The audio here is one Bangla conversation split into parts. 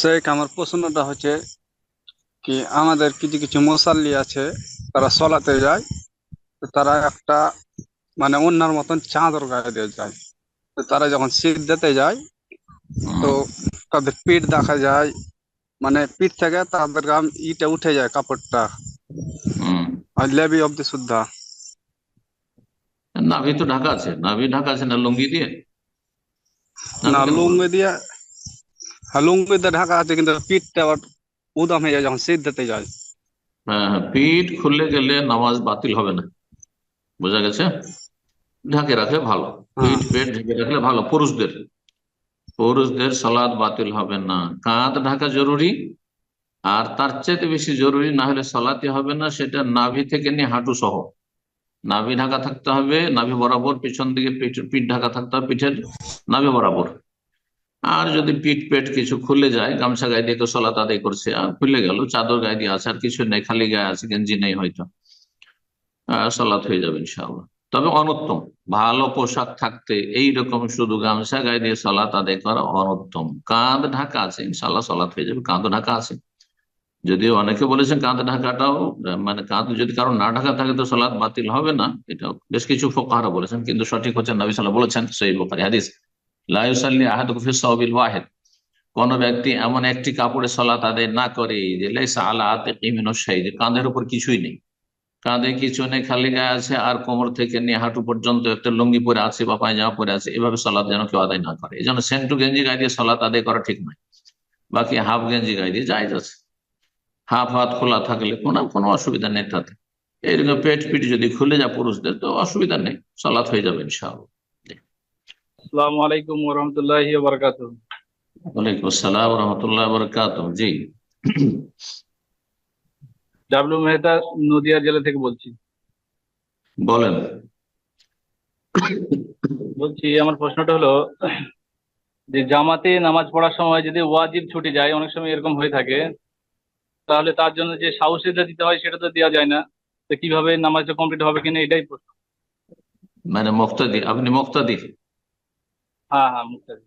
শেখ, আমার প্রশ্নটা হচ্ছে কি, আমাদের কিছু কিছু মুসাল্লি আছে, তারা সলাতে যায়, তো তারা একটা মানে অন্যার মতন চাদর গায়ে দিয়ে যায়। তো তারা যখন সিজদাতে যায়, তো হুম। তাদের পিঠ দেখা যায়, মানে পিঠ থেকে তাদের গাম ইটা উঠে যায়, কাপড়টা হুম। আর লেবি অব্দি শুদ্ধা। নাভি তো ঢাকা আছে, নাভি ঢাকা আছে না লুঙ্গি দিয়ে? না, নাভি কেন লুঙ্গি বলবেন? দিয়ে। হ্যাঁ, লুঙ্গি দিয়ে ঢাকা আছে, কিন্তু পিঠটা আবার উদম হয়ে যায় যখন সিজদাতে যায়। হ্যাঁ হ্যাঁ, পিঠ খুলে গেলে নামাজ বাতিল হবে না। বোঝা গেছে? ঢাকে রাখলে ভালো। হ্যাঁ। পিঠ পেট ঢেকে রাখলে ভালো। পুরুষদের পুরুষদের সালাত বাতিল হবে না। কাঁধ ঢাকা জরুরি। আর তার চাইতে বেশি জরুরি না হলে সালাতে হবে না, সেটা নাভি থেকে নিয়ে হাঁটু সহ নাভি ঢাকা থাকতে হবে। নাভি বরাবর পিছন দিকে পিঠ পিঠ ঢাকা থাকতে হবে, পিঠের নাভি বরাবর। আর যদি পিঠ পেট কিছু খুলে যায়, গামছা গায়ে দিয়ে তো সলাত আদায় করছে, আর খুলে গেল, চাদর গায়ে দিয়ে আছে, আর কিছু নেই, খালি গায়ে আছে, গেঞ্জি নেই হয়তো, সলাৎ হয়ে যাবে ইনশাআল্লাহ। তবে অনুত্তম, ভালো পোশাক থাকতে এইরকম শুধু গামছা গায়ে দিয়ে সলাৎ আদায় করা অনুত্তম। কাঁধ ঢাকা আছে, ইনশাআল্লাহ সলাৎ হয়ে যাবে। কাঁধ ঢাকা আছে, যদিও অনেকে বলেছেন কাঁধ ঢাকাটাও, মানে কাঁধ যদি কারো না ঢাকা থাকে তো সলাৎ বাতিল হবে না, এটা বেশ কিছু ফুকাহারা বলেছেন, কিন্তু সঠিক হচ্ছে নবী সাল্লাল্লাহু আলাইহি ওয়াসাল্লাম বলেছেন, সহিহ বুখারী হাদিস, লা ইউসাল্লি আহাদুকুম ফি সাওবিল ওয়াহিদ, কোন ব্যক্তি এমন একটি কাপড়ে সলাত আদায় না করে যে লাইসা আলা আতিকি মিনাশ শাই, যে কাঁধের উপর কিছুই নেই, কাঁধে কিছু নেই, খালি গায়ে আছে, আর কোমর থেকে নিয়ে হাঁটু পর্যন্ত একটা লুঙ্গি পরে আছে বা পায়জামা পরে আছে, এভাবে সলাৎ যেন কেউ আদায় না করে। এই জন্য সেন্টু গেঞ্জি গায়ে দিয়ে সলাৎ আদায় করা ঠিক নয়। বাকি হাফ গেঞ্জি গায়ে দিয়ে জায়েজ আছে, হাফ হাত খোলা থাকলে কোনো কোনো অসুবিধা নেই তাতে। এইরকম পেট পিট যদি খুলে যায় পুরুষদের, তো অসুবিধা নেই, সলাৎ হয়ে যাবে ইনশাআল্লাহ। আসসালামু আলাইকুম ওরহমতুল্লাহি ওয়াবারাকাতুহ। ওয়ালাইকুম আসসালাম রহমতুল্লাহ বরকাত। জি। ডাবলু মেহতা, নদিয়া জেলা থেকে বলছি। বলেন। বলছি, আমার প্রশ্নটা হলো যে জামাতে নামাজ পড়ার সময় যদি ওয়াজিব ছুটে যায়, অনেক সময় এরকম হয়ে থাকে, তাহলে তার জন্য যে সাহু সিজদা দিতে হয় সেটা তো দেওয়া যায় না। তো কিভাবে নামাজটা কমপ্লিট হবে কিনা এটাই প্রশ্ন। মানে মুক্তাদি, আপনি মুক্তাদি? হ্যাঁ হ্যাঁ, মুক্তাদি।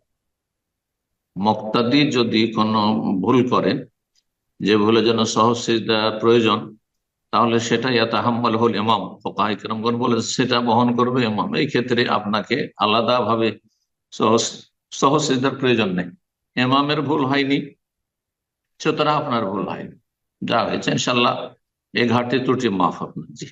মুক্তাদি যদি কোনো ভুল করে, যে ভুলের জন্য সহজ সিজদা প্রয়োজন, তাহলে সেটা ইয়াতাহাম্মাল হল ইমাম, ফুকাহা ইকরামগণ বলে সেটা বহন করবে ইমাম। এই ক্ষেত্রে আপনাকে আলাদা ভাবে সহজ সহজ সিজদার প্রয়োজন নেই। ইমামের ভুল হয়নি, সুতরাং আপনার ভুল হয়নি, যা হয়েছে ইনশাল্লাহ এই ঘাটতি ত্রুটি মাফ আপনার। জি।